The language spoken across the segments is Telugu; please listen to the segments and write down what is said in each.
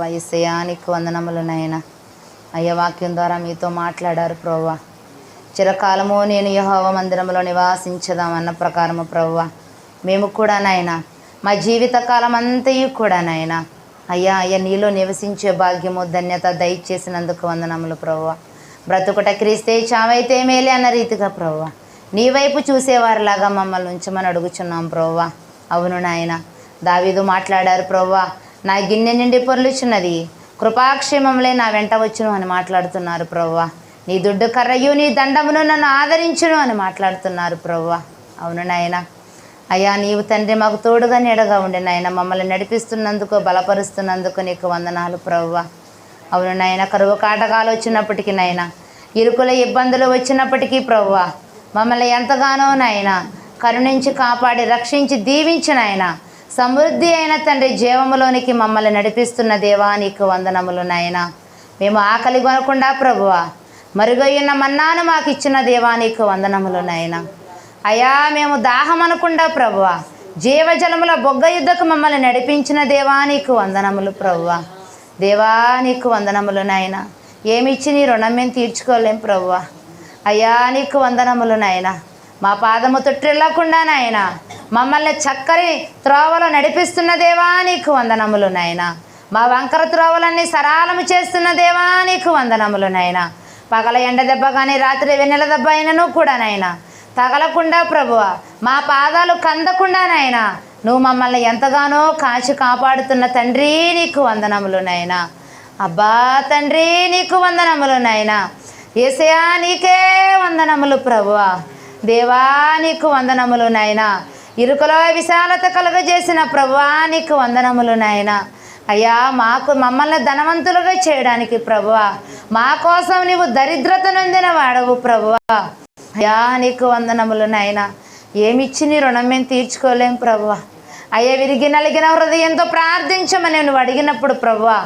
యేసయ్యానికి వందనములు నాయనా. అయ్యా, వాక్యం ద్వారా మీతో మాట్లాడారు ప్రభువా. చిరకాలము నేను యెహోవా మందిరంలో నివాసించదామన్న ప్రకారము ప్రభువా, మేము కూడా నాయనా మా జీవిత కాలం అంతయు కూడా నాయనా అయ్యా నీలో నివసించే భాగ్యము ధన్యత దయచేసినందుకు వందనములు ప్రభువా. బ్రతుకుట క్రీస్తే చావైతే మేలే అన్న రీతిగా ప్రభువా నీ వైపు చూసేవారిలాగా మమ్మల్ని ఉంచమని అడుగుచున్నాం ప్రభువా. అవును నాయన, దావీదు మాట్లాడారు ప్రభువా, నా గిన్నె నిండి పొర్లుచున్నది, కృపాక్షేమములే నా వెంట వచ్చును అని మాట్లాడుతున్నారు ప్రభువా. నీ దుడ్డు కర్రయు నీ దండమును నన్ను ఆదరించును అని మాట్లాడుతున్నారు ప్రభువా. అవును నాయన, అయ్యా నీవు తండ్రి మాకు తోడుగా నీడగా ఉండి నాయన మమ్మల్ని నడిపిస్తున్నందుకు బలపరుస్తున్నందుకు నీకు వందనాలు ప్రభువా. అవును నాయన, కరువు కాటకాలు వచ్చినప్పటికీ నాయన, ఇరుకుల ఇబ్బందులు వచ్చినప్పటికీ ప్రభువా మమ్మల్ని ఎంతగానో నాయన కరుణించి కాపాడి రక్షించి దీవించిన ఆయన సమృద్ధి అయిన తండ్రి జీవములోనికి మమ్మల్ని నడిపిస్తున్న దేవా నీకు వందనములు నాయన. మేము ఆకలి కొనకుండా ప్రభువా మరుగయ్యున్న మన్నాను మాకు ఇచ్చిన దేవా నీకు వందనములు నాయన. అయ్యా, మేము దాహం అనకుండా ప్రభువా జీవజలముల బొగ్గ యుద్ధకు మమ్మల్ని నడిపించిన దేవా నీకు వందనములు ప్రభువా. దేవా నీకు వందనములు నాయన. ఏమిచ్చి నీ రుణం మేము తీర్చుకోలేం ప్రభువా. అయ్యా నీకు వందనములు నాయన. మా పాదము తొట్టిల్లకుండా నాయన మమ్మల్ని చక్కని త్రోవలో నడిపిస్తున్న దేవా నీకు వందనములు నాయన. మా వంకర త్రోవలన్నీ సరాలము చేస్తున్న దేవా నీకు వందనములు నాయన. పగల ఎండ దెబ్బ కానీ రాత్రి వెన్నెల దెబ్బ అయినను కూడా నాయన తగలకుండా ప్రభువా మా పాదాలు కందకుండా నాయన నువ్వు మమ్మల్ని ఎంతగానో కాచి కాపాడుతున్న తండ్రి నీకు వందనములు నాయన. అబ్బా తండ్రి నీకు వందనములు నాయన. యేసయ్యా నీకే వందనములు ప్రభువా. దేవా నీకు వందనములు నాయన. ఇరుకలో విశాలత కలుగజేసిన ప్రభువా నీకు వందనములు నాయన. అయ్యా, మమ్మల్ని ధనవంతులుగా చేయడానికి ప్రభువా మా కోసం నీవు దరిద్రత నొందిన వాడవు ప్రభువా. అయ్యా నీకు వందనములు నాయన. ఏమిచ్చి నీ రుణం మేము తీర్చుకోలేం ప్రభువా. అయ్యా, విరిగి నలిగిన హృదయంతో ప్రార్థించమని నువ్వు అడిగినప్పుడు ప్రభువా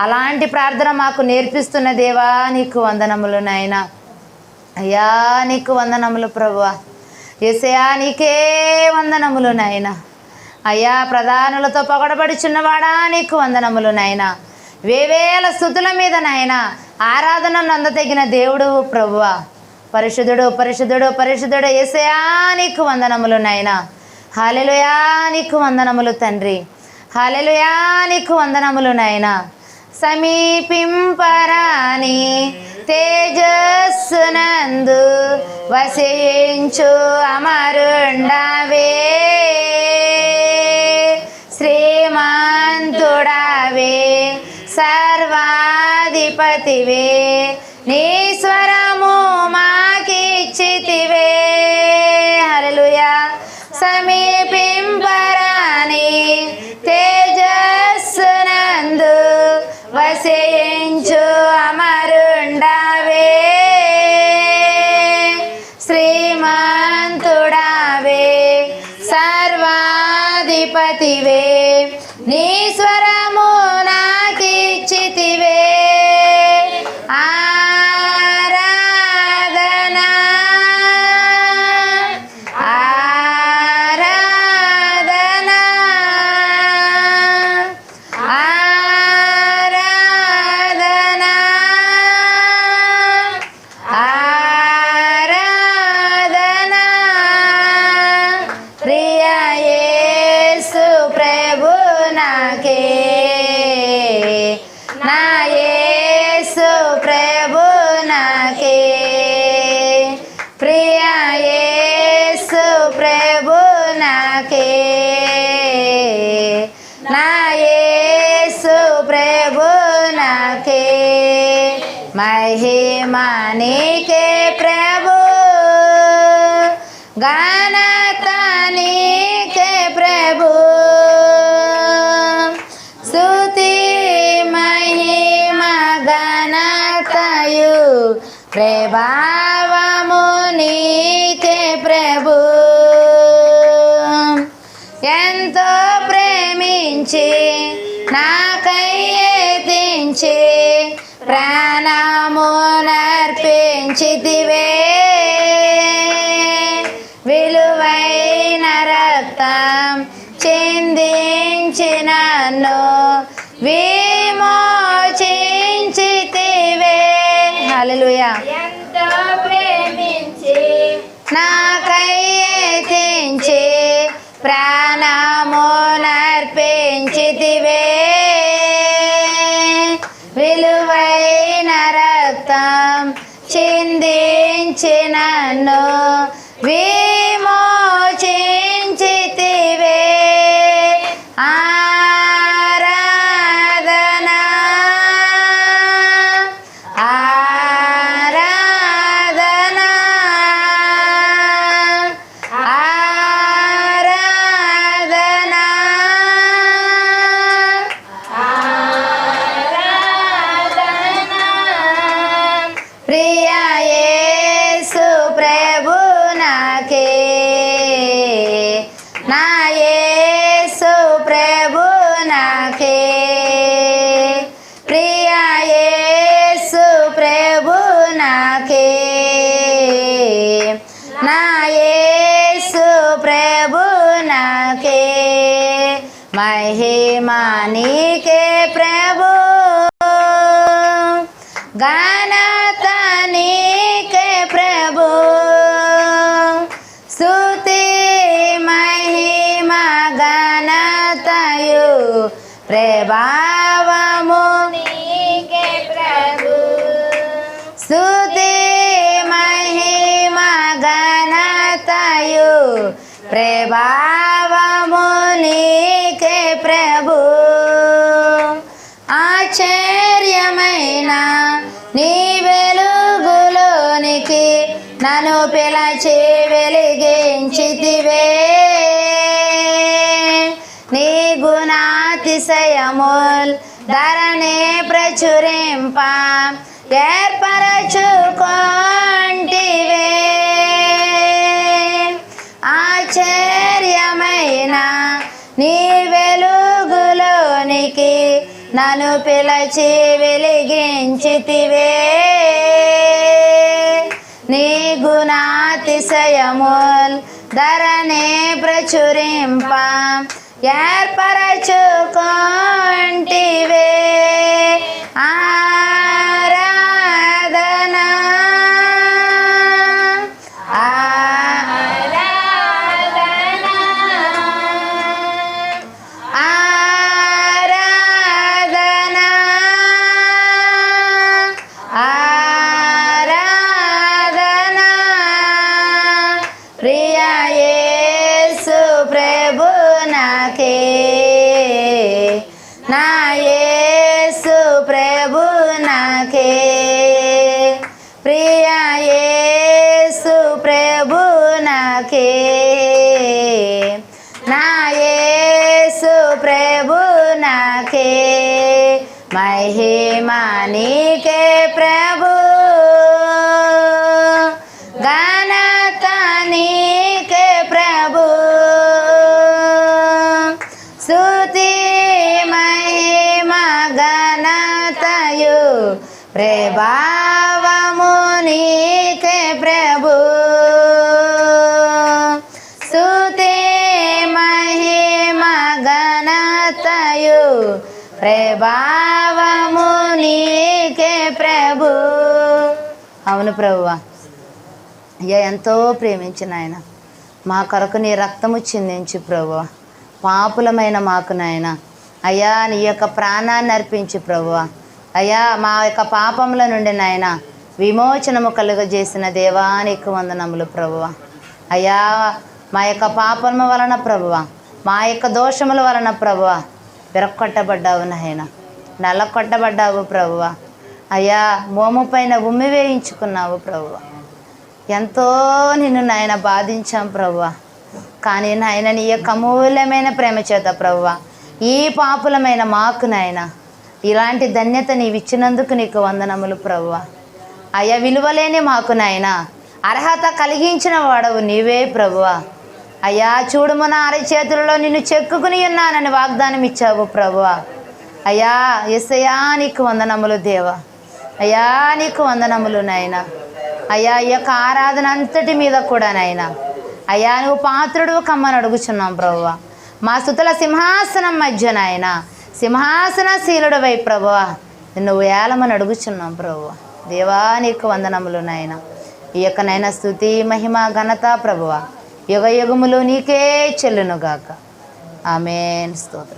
అలాంటి ప్రార్థన మాకు నేర్పిస్తున్న దేవా నీకు వందనములు నాయన. అయ్యా నీకు వందనములు ప్రభువా. యేసయ్యా నీకే వందనములు నాయన. అయ్యా, ప్రధానులతో పొగడబడుచున్నవాడా నీకు వందనములు నాయన. వేవేల స్తుతుల మీద నాయన ఆరాధనను అందతగిన దేవుడు ప్రభువా. పరిశుద్ధుడు పరిశుద్ధుడు పరిశుద్ధుడు యేసయ్యా నీకు వందనములు నాయన. హల్లెలూయా నీకు వందనములు తండ్రి. హల్లెలూయా నీకు వందనములు నాయన. సమీపింపరాని తేజస్సునందు వసించు అమరుండవే, శ్రీమంతుడవే సర్వాధిపతివే, నీ స్వరము మాకిచ్చితివే. హల్లెలూయా. సమీపింపరాని తేజస్సునందు వసించు అమరుండవే, శ్రీమంతుడవే సర్వాధిపతివే, నీ స్వరము నాకిచ్చితివే. ఆరాధనా ఆరాధనా ఆరాధనా ఆరాధనా. ప్రియ యేసు ప్రభు నాకే, నా యేసు ప్రభు నాకే, ప్రియ యేసు ప్రభు నాకే, నా యేసు ప్రభు నాకే. మహిమా నీకే ప్రభు, ఘనత నీకే ప్రభు, స్తుతి మహిమ ఘనతయు ప్రభావము నీకే ప్రభు. ఎంతో ప్రేమించి నాకై ఎత్తించి ప్రాణము నర్పించితివే, విలువైన రక్తం చిందించి నన్ను విమోచించితివే. నిందించి నన్ను విమోచించితివే. ఆరాధన ఆరాధన ఆరాధన ఆరాధన ప్రియ యేసు ప్రభు నాకే, నా యేసు ప్రభు నాకే, ప్రియ యేసు ప్రభు నాకే, నా యేసు ప్రభు నాకే. మహిమా నీకే ప్రభు, ఘనత నీకే ప్రభు, స్తుతి మహిమ ఘనతయు ప్రభావము నీకే ప్రభు, స్తుతి మహిమ ఘనతయు ప్రభావము నీకే ప్రభు. ఆశ్చర్యమైన నీ వెలుగులోనికి నన్ను పిలచి వెలిగించితివే. నీ గుణాతిశయముల్ ధరణి ప్రచురింప ఏర్పరచుకొంటివే. ఆశ్చర్యమైన నీ వెలుగులోనికి నన్ను పిలచి వెలిగించితివే. నీ గుణాతిశయముల్ ధరణి ప్రచురింప ఏర్పరచుకొంటివే. ఆరాధన ఆరాధన ఆరాధన ఆరాధన ప్రియ యేసు ప్రభు నాకే, నా యేసు ప్రభు నాకే, ప్రియ యేసు ప్రభు నాకే, నా యేసు ప్రభు నాకే. మహిమా నీకే ప్రభు, ఘనత నీకే ప్రభు, స్తుతి మహిమ ఘనతయు ప్రభావము నీకే ప్రభు, స్తుతి మహిమ ఘనతయు ప్రభావము నీకే ప్రభు. అవును ప్రభువా, అయ్యా ఎంతో ప్రేమించిన ఆయన మా కొరకు నీ రక్తము చిందించి ప్రభువా, పాపులమైన మాకు నాయన అయ్యా నీ యొక్క ప్రాణాన్ని అర్పించి ప్రభువా, అయ్యా మా యొక్క పాపముల నుండి నాయన విమోచనము కలుగజేసిన దేవానికి వందనములు ప్రభువా. అయ్యా మా యొక్క పాపము వలన ప్రభువా, మా యొక్క దోషముల వలన ప్రభువా విరక్కొట్టబడ్డావు నాయన, నల్లకొట్టబడ్డావు ప్రభువా. అయ్యా మోము పైన ఉమ్మి వేయించుకున్నావు ప్రభువా. ఎంతో నిన్ను నాయన బాధించాం ప్రభువా, కానీ నాయన నీ యొక్క అమూల్యమైన ప్రేమ చేత ప్రభువా ఈ పాపులమైన మాకు నాయన ఇలాంటి ధన్యత నీవిచ్చినందుకు నీకు వందనములు ప్రభువా. అయ్యా విలువలేని మాకు నాయన అర్హత కలిగించిన వాడవు నీవే ప్రభువా. అయ్యా చూడుము నా అరచేతులలో నిన్ను చెక్కుకుని ఉన్నానని వాగ్దానం ఇచ్చావు ప్రభువా. అయ్యా యేసయ్యా నీకు వందనములు దేవా, అయ్యా నీకు వందనములు నాయన. అయ్యా ఈ యొక్క ఆరాధన అంతటి మీద కూడా నాయన అయ్యా నువ్వు పాత్రుడు కమ్మని అడుగుచున్నాం ప్రభువా. మా స్తుతుల సింహాసనం మధ్య నాయన సింహాసనశీలుడు వై ప్రభువా నువ్వు ఏలమని అడుగుచున్నాం ప్రభువా. దేవా నీకు వందనములు నాయన. ఈ యొక్క నాయన స్తుతి మహిమ ఘనత ప్రభువా యుగ యుగములు నీకే చెల్లునుగాక. ఆమేన్. స్తోత్రం.